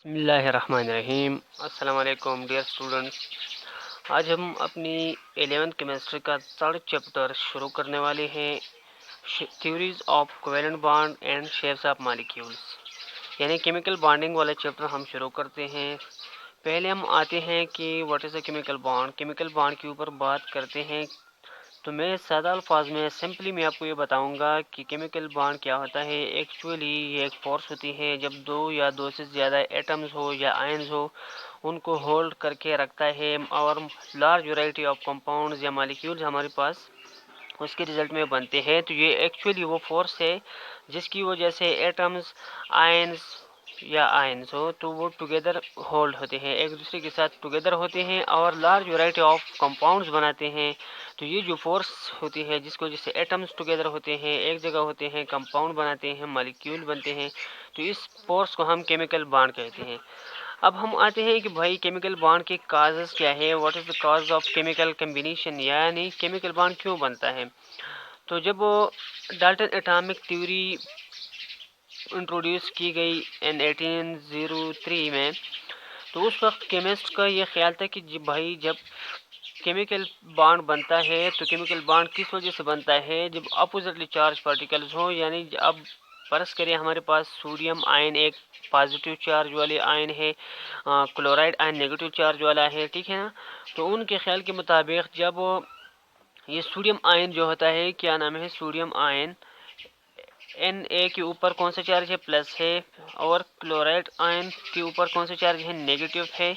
بسم اللہ الرحمن الرحیم۔ السلام علیکم ڈیئر اسٹوڈنٹس، آج ہم اپنی 11th کیمسٹری کا 3rd چیپٹر شروع کرنے والے ہیں، theories of covalent bond and shapes of molecules, یعنی کیمیکل بانڈنگ والا چیپٹر ہم شروع کرتے ہیں۔ پہلے ہم آتے ہیں کہ what is a chemical bond, chemical bond کے اوپر بات کرتے ہیں۔ تو میں سادہ الفاظ میں سمپلی میں آپ کو یہ بتاؤں گا کہ کیمیکل بانڈ کیا ہوتا ہے۔ ایکچولی یہ ایک فورس ہوتی ہے جب دو یا دو سے زیادہ ایٹمز ہو یا آئنز ہو، ان کو ہولڈ کر کے رکھتا ہے، اور لارج ورائٹی آف کمپاؤنڈز یا مالیکیولز ہمارے پاس اس کے رزلٹ میں بنتے ہیں۔ تو یہ ایکچولی وہ فورس ہے جس کی وجہ سے ایٹمز، آئنز ہو تو وہ ٹوگیدر ہولڈ ہوتے ہیں، ایک دوسرے کے ساتھ ٹوگیدر ہوتے ہیں اور لارج ورائٹی آف کمپاؤنڈز بناتے ہیں۔ تو یہ جو فورس ہوتی ہے جس کو جس سے ایٹمز ٹوگیدر ہوتے ہیں، ایک جگہ ہوتے ہیں، کمپاؤنڈ بناتے ہیں، مالیکیول بنتے ہیں، تو اس فورس کو ہم کیمیکل بانڈ کہتے ہیں۔ اب ہم آتے ہیں کہ بھائی کیمیکل بانڈ کے کازز کیا ہے، what is the cause of chemical combination, یعنی کیمیکل بانڈ کیوں بنتا ہے۔ تو جب ڈالٹن اٹامک تھیوری انٹروڈیوس کی گئی ان 1803 میں، تو اس وقت کیمسٹ کا یہ خیال تھا کہ بھائی جب کیمیکل بانڈ بنتا ہے تو کیمیکل بانڈ کس وجہ سے بنتا ہے، جب اپوزٹلی چارج پارٹیکلز ہوں، یعنی اب فرض کریں ہمارے پاس سوڈیم آئن ایک پازیٹیو چارج والے آئن ہے، کلورائڈ آئن نیگیٹو چارج والا ہے، ٹھیک ہے نا۔ تو ان کے خیال کے مطابق جب یہ سوڈیم آئن جو ہوتا ہے، کیا نام ہے، سوڈیم آئن این اے کے اوپر کون سا چارج ہے، پلس ہے، اور کلورائڈ آئن کے اوپر کون سا چارج ہے، نیگیٹو ہے۔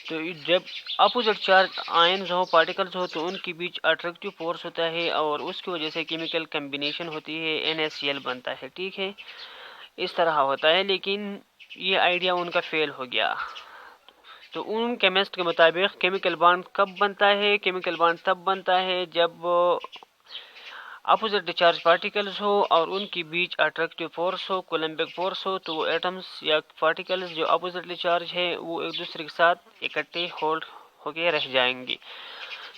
تو جب اپوزٹ چارج آئنز ہو، پارٹیکلز ہو، تو ان کے بیچ اٹریکٹیو فورس ہوتا ہے اور اس کی وجہ سے کیمیکل کمبینیشن ہوتی ہے، NaCl بنتا ہے، ٹھیک ہے، اس طرح ہوتا ہے۔ لیکن یہ آئیڈیا ان کا فیل ہو گیا۔ تو ان کیمسٹ کے مطابق کیمیکل بانڈ کب بنتا ہے، کیمیکل بانڈ تب بنتا ہے جب اپوزٹ چارج پارٹیکلز ہو اور ان کے بیچ اٹریکٹیو فورس ہو، کولمبک فورس ہو، تو وہ ایٹمز یا پارٹیکلز جو اپوزٹلی چارج ہے وہ ایک دوسرے کے ساتھ اکٹھے ہولڈ ہو کے رہ جائیں گے۔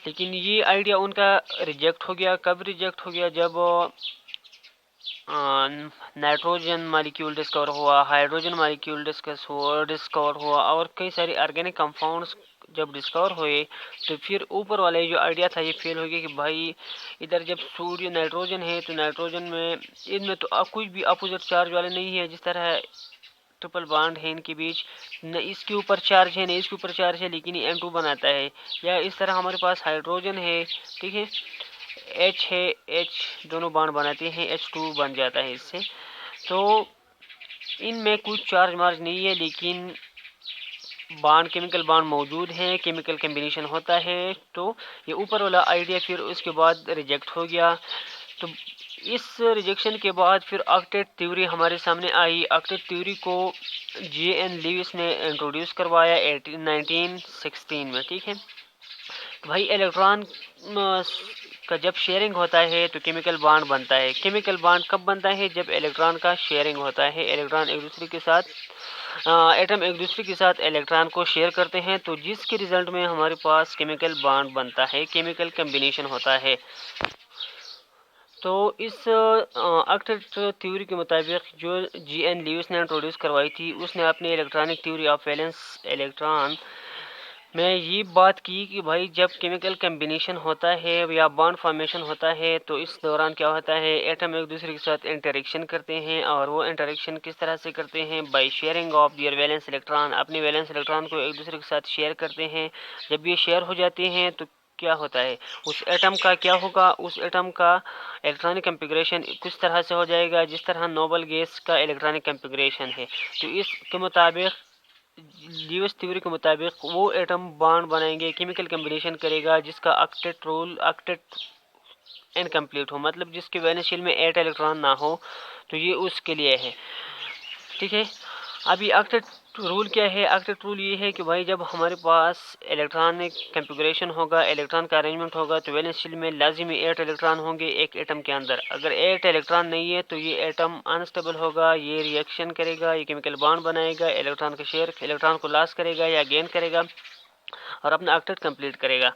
لیکن یہ آئیڈیا ان کا ریجیکٹ ہو گیا۔ کب ریجیکٹ ہو گیا، جب نائٹروجن مالیکیول ڈسکور ہوا، ہائیڈروجن مالیکیول ڈسکور ہوا، اور کئی سارے آرگینک کمپاؤنڈس جب ڈسکور ہوئے، تو پھر اوپر والے جو آئیڈیا تھا یہ فیل ہو گیا کہ بھائی ادھر جب نائٹروجن ہے تو نائٹروجن میں ان میں تو کچھ بھی اپوزٹ چارج والے نہیں ہے، جس طرح ٹرپل بانڈ ہے ان کے بیچ، نہ اس کے اوپر چارج ہے نہ اس کے اوپر چارج ہے، لیکن یہ N2 بناتا ہے۔ یا اس طرح ہمارے پاس ہائیڈروجن ہے، ٹھیک ہے، H ہے، H دونوں بانڈ بناتے ہیں، H2 بن جاتا ہے اس سے۔ تو ان میں کچھ چارج مارج نہیں ہے، لیکن بانڈ کیمیکل بانڈ موجود ہیں، کیمیکل کمبینیشن ہوتا ہے۔ تو یہ اوپر والا آئیڈیا پھر اس کے بعد ریجیکٹ ہو گیا۔ تو اس ریجیکشن کے بعد پھر آکٹیٹ تھیوری ہمارے سامنے آئی۔ آکٹیٹ تھیوری کو J.N. لیوس نے انٹروڈیوس کروایا 1916 میں، ٹھیک ہے۔ بھائی الیکٹران کا جب شیئرنگ ہوتا ہے تو کیمیکل بانڈ بنتا ہے۔ کیمیکل بانڈ کب بنتا ہے، جب الیکٹران کا شیئرنگ ہوتا ہے، الیکٹران ایک دوسرے کے ساتھ ایٹم ایک دوسرے کے ساتھ الیکٹران کو شیئر کرتے ہیں، تو جس کے رزلٹ میں ہمارے پاس کیمیکل بانڈ بنتا ہے، کیمیکل کمبینیشن ہوتا ہے۔ تو اس آکٹیٹ تھیوری کے مطابق جو J.N. لیوس نے انٹروڈیوس کروائی تھی، اس نے اپنی electronic theory of valence electron میں یہ بات کی کہ بھائی جب کیمیکل کمبینیشن ہوتا ہے یا بانڈ فارمیشن ہوتا ہے تو اس دوران کیا ہوتا ہے، ایٹم ایک دوسرے کے ساتھ انٹریکشن کرتے ہیں، اور وہ انٹریکشن کس طرح سے کرتے ہیں، by sharing of their valence electron, اپنے ویلنس الیکٹران کو ایک دوسرے کے ساتھ شیئر کرتے ہیں۔ جب یہ شیئر ہو جاتے ہیں تو کیا ہوتا ہے، اس ایٹم کا کیا ہوگا، اس ایٹم کا الیکٹرانک کنفیگریشن کس طرح سے ہو جائے گا، جس طرح نوبل گیس کا الیکٹرانک کنفیگریشن ہے۔ تو اس کے مطابق لیوس تھیوری کے مطابق وہ ایٹم بانڈ بنائیں گے، کیمیکل کمبینیشن کرے گا جس کا آکٹیٹ انکمپلیٹ ہو، مطلب جس کے ویلنس شیل میں 8 الیکٹران نہ ہو، تو یہ اس کے لیے ہے، ٹھیک ہے۔ اب یہ آکٹیٹ رول کیا ہے، آکٹیٹ رول یہ ہے کہ بھائی جب ہمارے پاس الیکٹرانک کنفیگریشن ہوگا، الیکٹران کا ارینجمنٹ ہوگا، تو ویلنس شیل میں لازمی 8 الیکٹران ہوں گے ایک ایٹم کے اندر۔ اگر 8 الیکٹران نہیں ہے تو یہ ایٹم انسٹیبل ہوگا، یہ ری ایکشن کرے گا، یہ کیمیکل بانڈ بنائے گا، الیکٹران کا شیئر الیکٹران کو لاس کرے گا یا گین کرے گا اور اپنا آکٹیٹ کمپلیٹ کرے گا۔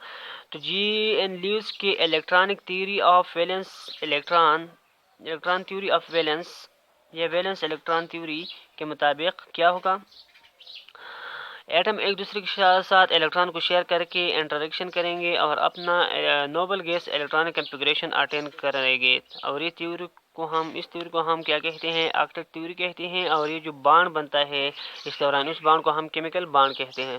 تو J.N. لیوس کے electronic theory of valence electron theory of valence یا ویلنس الیکٹران تھیوری کے مطابق کیا ہوگا، ایٹم ایک دوسرے کے ساتھ الیکٹران کو شیئر کر کے انٹریکشن کریں گے اور اپنا noble gas electronic configuration attain کریں گے، اور اس تھیوری کو ہم کیا کہتے ہیں؟ آکٹیٹ تھیوری کہتے ہیں، اور یہ جو بانڈ بنتا ہے اس دوران، اس بانڈ کو ہم کیمیکل بانڈ کہتے ہیں۔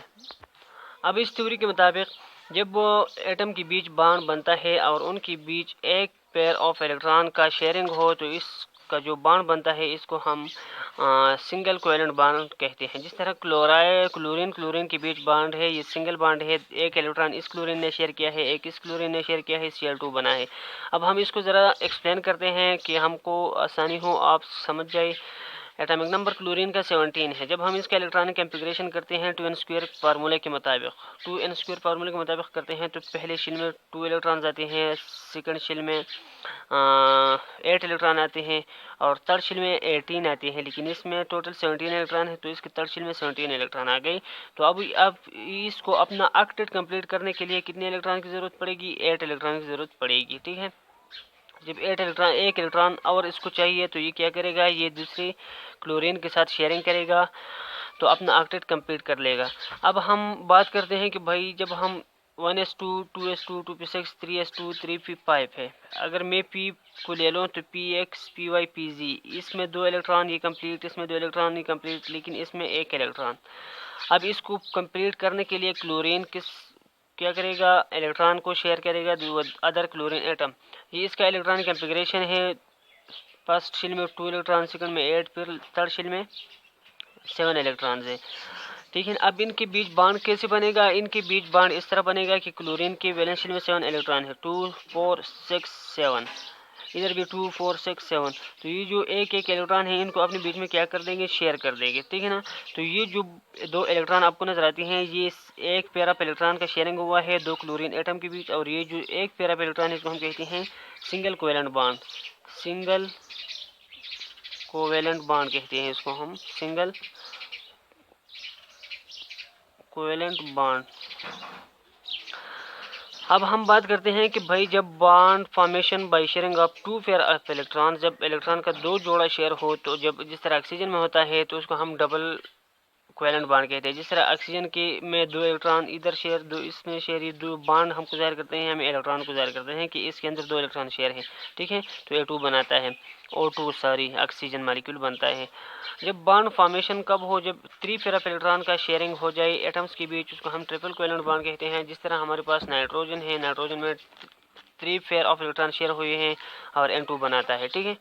اب اس تھیوری کے مطابق جب وہ ایٹم کے بیچ بانڈ بنتا ہے اور ان کے بیچ ایک پیئر آف الیکٹران کا شیئرنگ ہو تو اس کا جو بانڈ بنتا ہے اس کو ہم سنگل کویلنٹ بانڈ کہتے ہیں۔ جس طرح کلورین کے بیچ بانڈ ہے، یہ سنگل بانڈ ہے، ایک الیکٹران اس کلورین نے شیئر کیا ہے، ایک اس کلورین نے شیئر کیا ہے، Cl2 بنا ہے۔ اب ہم اس کو ذرا ایکسپلین کرتے ہیں کہ ہم کو آسانی ہو، آپ سمجھ جائے۔ ایٹمک نمبر کلورین کا 17 ہے۔ جب ہم اس کا الیکٹرانک کنفیگریشن کرتے ہیں 2n² فارمولے کے مطابق کرتے ہیں تو پہلے شیل میں 2 الیکٹرانز آتے ہیں، سیکنڈ شیل میں 8 الیکٹران آتے ہیں، اور تھرڈ شیل میں 18 آتے ہیں، لیکن اس میں ٹوٹل 17 الیکٹران ہے تو اس کے تھرڈ شیل میں 17 الیکٹران آ گئی۔ تو اب اس کو اپنا آکٹیٹ کمپلیٹ کرنے کے لیے کتنے الیکٹران کی ضرورت پڑے گی؟ 8 الیکٹران کی ضرورت پڑے گی، ٹھیک ہے۔ جب ایک الیکٹران اور اس کو چاہیے تو یہ کیا کرے گا؟ یہ دوسری کلورین کے ساتھ شیئرنگ کرے گا تو اپنا آکٹیٹ کمپلیٹ کر لے گا۔ اب ہم بات کرتے ہیں کہ بھائی جب ہم 1s2 2s2 2p6 3s2 3p5 ہے، اگر میں p کو لے لوں تو px py pz، اس میں 2 الیکٹران یہ کمپلیٹ، اس میں 2 الیکٹران یہ کمپلیٹ، لیکن اس میں 1 الیکٹران۔ اب اس کو کمپلیٹ کرنے کے لیے کلورین کیا کرے گا؟ الیکٹران کو شیئر کرے گا ادر کلورین ایٹم۔ یہ اس کا الیکٹرانک کنفیگریشن ہے، فرسٹ شیل میں 2 الیکٹران، سیکنڈ میں 8، پھر تھرڈ شیل میں 7 الیکٹرانز ہیں، ٹھیک ہے۔ اب ان کے بیچ بانڈ کیسے بنے گا؟ ان کے بیچ بانڈ اس طرح بنے گا کہ کلورین کے ویلنس شیل میں 7 الیکٹران ہے، 2 4 6 7، ادھر بھی 2 4 6 7، تو یہ جو ایک الیکٹران ہے ان کو اپنے بیچ میں کیا کر دیں گے؟ شیئر کر دیں گے، ٹھیک ہے نا۔ تو یہ جو 2 الیکٹران آپ کو نظر آتی ہیں، یہ ایک پیئر آف الیکٹران کا شیئرنگ ہوا ہے 2 کلورین ایٹم کے بیچ، اور یہ جو ایک پیئر آف الیکٹران ہے اس کو ہم کہتے ہیں سنگل کویلنٹ بانڈ کہتے ہیں، اس کو ہم سنگل کویلنٹ بانڈ۔ اب ہم بات کرتے ہیں کہ بھائی جب bond formation by sharing of 2 pair of electron, جب الیکٹران کا 2 جوڑا شیئر ہو تو جس طرح آکسیجن میں ہوتا ہے تو اس کو ہم ڈبل کویلنٹ بانڈ کہتے ہیں۔ جس طرح آکسیجن کے میں 2 الیکٹران ادھر شیئر، 2 اس میں شیئر، یہ 2 بانڈ ہم کو ظاہر کرتے ہیں، ہمیں الیکٹران کو ظاہر کرتے ہیں کہ اس کے اندر 2 الیکٹران شیئر ہے، ٹھیک ہے۔ تو A2 بناتا ہے، O2 آکسیجن مالیکول بنتا ہے۔ جب بانڈ فارمیشن کب ہو؟ جب 3 پیئر آف الیکٹران کا شیئرنگ ہو جائے ایٹمس کے بیچ، اس کو ہم ٹرپل کویلنٹ بانڈ کہتے ہیں۔ جس طرح ہمارے پاس نائٹروجن ہے، نائٹروجن میں 3 پیئر آف الیکٹران شیئر ہوئے ہیں اور N2 بناتا ہے، ٹھیک ہے۔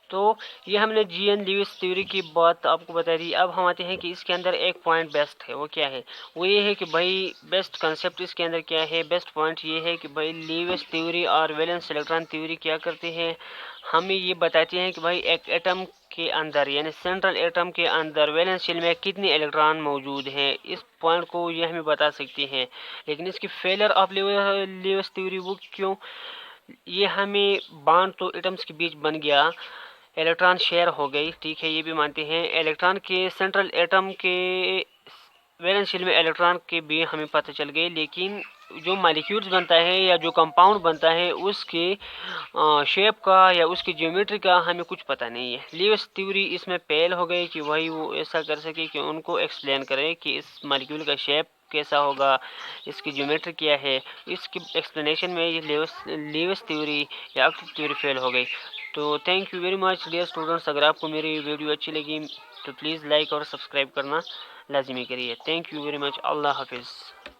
تو یہ ہم نے جی این لیوس تھیوری کی بات آپ کو بتا دی۔ اب ہم آتے ہیں کہ اس کے اندر ایک پوائنٹ بیسٹ ہے، وہ کیا ہے؟ وہ یہ ہے کہ بھائی بیسٹ کنسیپٹ اس کے اندر کیا ہے؟ بیسٹ پوائنٹ یہ ہے کہ بھائی لیوس تھیوری اور ویلنس الیکٹران تھیوری کیا کرتے ہیں؟ ہمیں یہ بتاتے ہیں کہ بھائی ایک ایٹم کے اندر، یعنی سینٹرل ایٹم کے اندر ویلنس شیل میں کتنے الیکٹران موجود ہیں، اس پوائنٹ کو یہ ہمیں بتا سکتی ہیں۔ لیکن اس کی فیلئر آف لیوس تھیوری وہ کیوں؟ یہ ہمیں بانڈ تو ایٹمس کے بیچ بن گیا، الیکٹران شیئر ہو گئی، ٹھیک ہے، یہ بھی مانتے ہیں۔ الیکٹران کے سینٹرل ایٹم کے ویلنس شیل میں الیکٹران کے بھی ہمیں پتہ چل گئی، لیکن جو مالیکیولز بنتا ہے یا جو کمپاؤنڈ بنتا ہے اس کے شیپ کا یا اس کی جیومیٹری کا ہمیں کچھ پتہ نہیں ہے۔ لیوس تھیوری اس میں فیل ہو گئی کہ بھائی وہ ایسا کر سکے کہ ان کو ایکسپلین کرے کہ اس مالیکیول کا شیپ کیسا ہوگا، اس کی جیومیٹری کیا ہے، اس کی ایکسپلینیشن میں یہ لیوس تھیوری یا آکٹیٹ تھیوری فیل ہو گئی۔ تو thank you very much dear students, اگر آپ کو میری ویڈیو اچھی لگی تو پلیز لائک اور سبسکرائب کرنا لازمی کریے۔ تھینک یو ویری مچ، اللہ حافظ۔